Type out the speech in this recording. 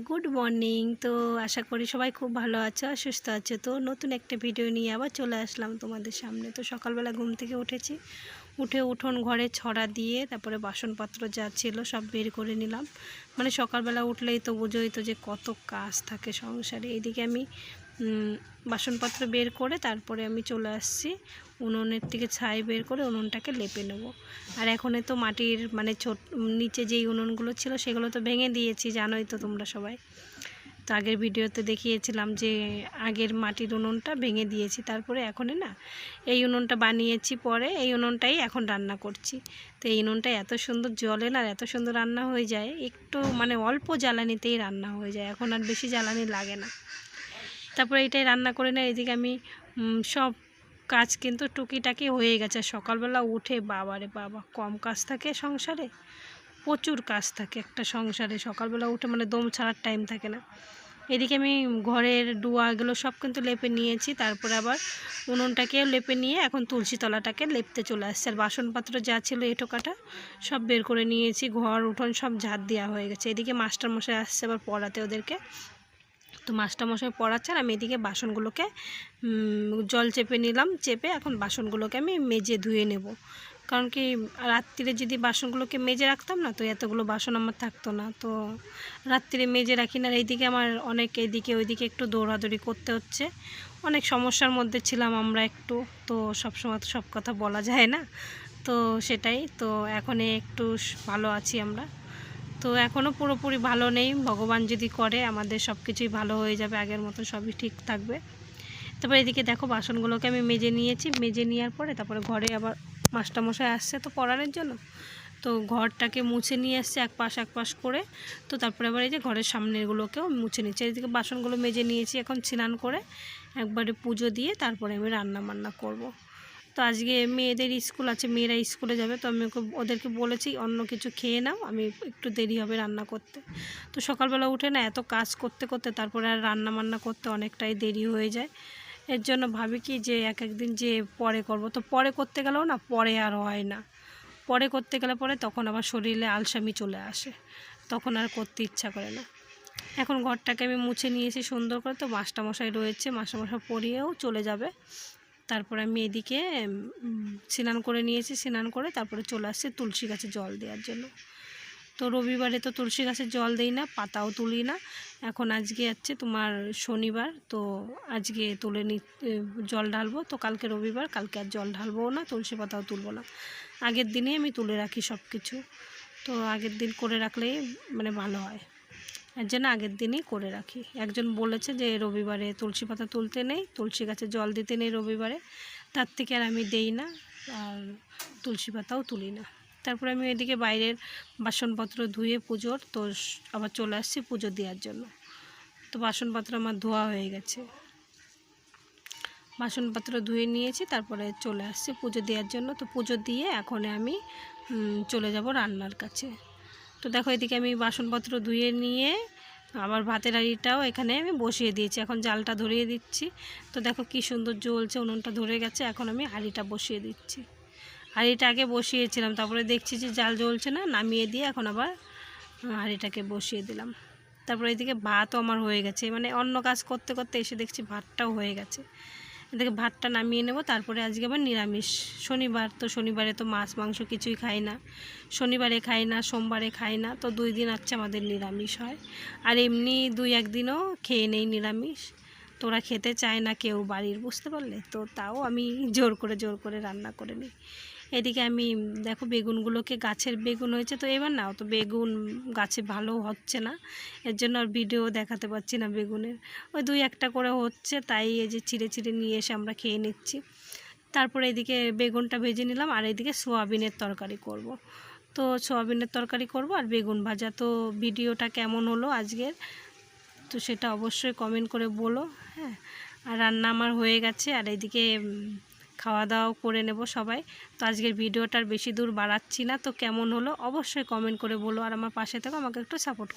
Good morning. তো আশা করি সবাই খুব ভালো আছো আর সুস্থ আছো। তো নতুন একটা ভিডিও নিয়ে আবার চলে আসলাম তোমাদের সামনে। তো সকালবেলা ঘুম থেকে উঠেছি, উঠে উঠোন ঘরে ছড়া দিয়ে তারপরে বাসনপত্র যা ছিল সব বের করে নিলাম। মানে সকালবেলা উঠলেই তো বোঝোই তো যে কত কাজ থাকে সংসারে। এইদিকে আমি বাসনপত্র বের করে তারপরে আমি চলে আসছি উনুনের থেকে ছাই বের করে উনুনটাকে লেপে নেব। আর এখনে তো মাটির মানে নিচে যেই উনুনগুলো ছিল সেগুলো তো ভেঙে দিয়েছি, জানোই তো তোমরা সবাই। তো আগের ভিডিওতে দেখিয়েছিলাম যে আগের মাটির উনুনটা ভেঙে দিয়েছি, তারপরে এখন না এই উনুনটা বানিয়েছি, পরে এই উনুনটাই এখন রান্না করছি। তো এই উনুনটা এত সুন্দর জ্বলে না, এত সুন্দর রান্না হয়ে যায়, একটু মানে অল্প জ্বালানিতেই রান্না হয়ে যায়, এখন আর বেশি জ্বালানি লাগে না। তারপরে এটাই রান্না করে না। এদিকে আমি সব কাজ কিন্তু টুকিটাকি হয়ে গেছে। সকালবেলা উঠে বাবারে বাবা কম কাজ থাকে সংসারে, প্রচুর কাজ থাকে একটা সংসারে। সকালবেলা উঠে মানে দম ছাড়ার টাইম থাকে না। এদিকে আমি ঘরের ডুয়াগুলো সব কিন্তু লেপে নিয়েছি, তারপরে আবার উনুনটাকে লেপে নিয়ে এখন তুলসী তলাটাকে লেপতে চলে আসছে। আর বাসনপত্র যা ছিল এঁটো কাটা সব বের করে নিয়েছি, ঘর উঠোন সব ঝাড় দেওয়া হয়ে গেছে। এদিকে মাস্টারমশাই আসছে আবার পড়াতে ওদেরকে। তো মাস্টারমশাই পড়াচ্ছে আর আমি এদিকে বাসনগুলোকে জল চেপে নিলাম, চেপে এখন বাসনগুলোকে আমি মেজে ধুয়ে নেব। কারণ কি রাত্রিরে যদি বাসনগুলোকে মেজে রাখতাম না তো এতগুলো বাসন আমার থাকতো না। তো রাত্রিরে মেজে রাখি না। এইদিকে আমার অনেক এইদিকে ওইদিকে একটু দৌড়াদৌড়ি করতে হচ্ছে, অনেক সমস্যার মধ্যে ছিলাম আমরা একটু। তো সবসময় তো সব কথা বলা যায় না, তো সেটাই। তো এখন একটু ভালো আছি আমরা। তো এখনও পুরোপুরি ভালো নেই, ভগবান যদি করে আমাদের সব কিছুই ভালো হয়ে যাবে, আগের মতো সবই ঠিক থাকবে। তারপরে এদিকে দেখো বাসনগুলোকে আমি মেজে নিয়েছি, মেজে নেওয়ার পরে তারপরে ঘরে আবার মাস্টারমশাই আসছে তো পড়ানোর জন্য। তো ঘরটাকে মুছে নিয়ে আসছে এক পাশ করে। তো তারপরে আবার এই যে ঘরের সামনেরগুলোকেও মুছে নিচ্ছে। এদিকে বাসনগুলো মেজে নিয়েছি, এখন স্নান করে একবারে পুজো দিয়ে তারপরে আমি রান্না বান্না করব। তো আজকে মেয়েদের স্কুল আছে, মেয়েরা স্কুলে যাবে। তো আমি ওদেরকে বলেছি অন্য কিছু খেয়ে নাও, আমি একটু দেরি হবে রান্না করতে। তো সকালবেলা উঠে না এত কাজ করতে করতে তারপরে আর রান্না বান্না করতে অনেকটাই দেরি হয়ে যায়। এর জন্য ভাবি কি যে এক একদিন যে পরে করব, তো পরে করতে গেলেও না পরে আর হয় না। পরে করতে গেলে পরে তখন আবার শরীরে আলসামি চলে আসে, তখন আর করতে ইচ্ছা করে না। এখন ঘরটাকে আমি মুছে নিয়েছি সুন্দর করে। তো মাস্টারমশাই রয়েছে, মাস্টারমশাই পড়িয়েও চলে যাবে। তারপরে আমি এদিকে স্নান করে নিয়েছি, স্নান করে তারপরে চলে আসছি তুলসী গাছে জল দেওয়ার জন্য। তো রবিবারে তো তুলসী গাছের জল দেই না, পাতাও তুলি না। এখন আজকে যাচ্ছে তোমার শনিবার, তো আজকে তুলে জল ঢালবো। তো কালকে রবিবার, কালকে আর জল ঢালবো না, তুলসী পাতাও তুলবো না। আগের দিনেই আমি তুলে রাখি সব কিছু। তো আগের দিন করে রাখলেই মানে ভালো হয়, এর জন্য আগের দিনই করে রাখি। একজন বলেছে যে রবিবারে তুলসী পাতা তুলতে নেই, তুলসী গাছে জল দিতে নেই রবিবারে, তার থেকে আর আমি দেই না আর তুলসী পাতাও তুলি না। তারপরে আমি এদিকে বাইরের বাসনপত্র ধুয়ে পুজোর তো আবার চলে আসছি পুজো দেওয়ার জন্য। তো বাসনপত্র আমার ধোয়া হয়ে গেছে, বাসনপত্র ধুয়ে নিয়েছি, তারপরে চলে আসছি পুজো দেওয়ার জন্য। তো পুজো দিয়ে এখন আমি চলে যাব রান্নার কাছে। তো দেখো এদিকে আমি বাসনপত্র ধুয়ে নিয়ে আবার ভাতের হাঁড়িটাও এখানে আমি বসিয়ে দিয়েছি, এখন জালটা ধরিয়ে দিচ্ছি। তো দেখো কি সুন্দর জ্বলছে, উনুনটা ধরে গেছে। এখন আমি হাঁড়িটা বসিয়ে দিচ্ছি। হাঁড়িটা আগে বসিয়েছিলাম, তারপরে দেখছি যে জাল জ্বলছে না, নামিয়ে দিয়ে এখন আবার হাঁড়িটাকে বসিয়ে দিলাম। তারপরে এদিকে ভাতও আমার হয়ে গেছে, মানে অন্য কাজ করতে করতে এসে দেখছি ভাতটাও হয়ে গেছে। এদিকে ভাতটা নামিয়ে নেব। তারপরে আজকে আবার নিরামিষ, শনিবার। তো শনিবারে তো মাছ মাংস কিছুই খাই না, শনিবারে খাই না, সোমবারে খাই না। তো 2 দিন হচ্ছে আমাদের নিরামিষ হয়। আর এমনি 2-1 দিনও খেয়ে নেই নিরামিষ। তোরা খেতে চায় না কেউ বাড়ির, বুঝতে পারলে। তো তাও আমি জোর করে রান্না করে নিই। এদিকে আমি দেখো বেগুনগুলোকে, গাছের বেগুন হয়েছে তো এবার, নাও তো বেগুন গাছে ভালো হচ্ছে না, এর জন্য আর ভিডিও দেখাতে পারছি না বেগুনের। ওই 2-1টা করে হচ্ছে, তাই এই যে চিড়ে নিয়ে এসে আমরা খেয়ে নিচ্ছি। তারপরে এদিকে বেগুনটা ভেজে নিলাম, আর এদিকে সোয়াবিনের তরকারি করব। তো সোয়াবিনের তরকারি করব আর বেগুন ভাজা। তো ভিডিওটা কেমন হলো আজকের, তো সেটা অবশ্যই কমেন্ট করে বলো। হ্যাঁ, আর রান্না আমার হয়ে গেছে, আর এদিকে খাওয়া দাওয়াও করে নেব সবাই। তো আজকের ভিডিওটার বেশি দূর বাড়াচ্ছি না। তো কেমন হলো অবশ্যই কমেন্ট করে বলো, আর আমার পাশে থেকো, আমাকে একটু সাপোর্ট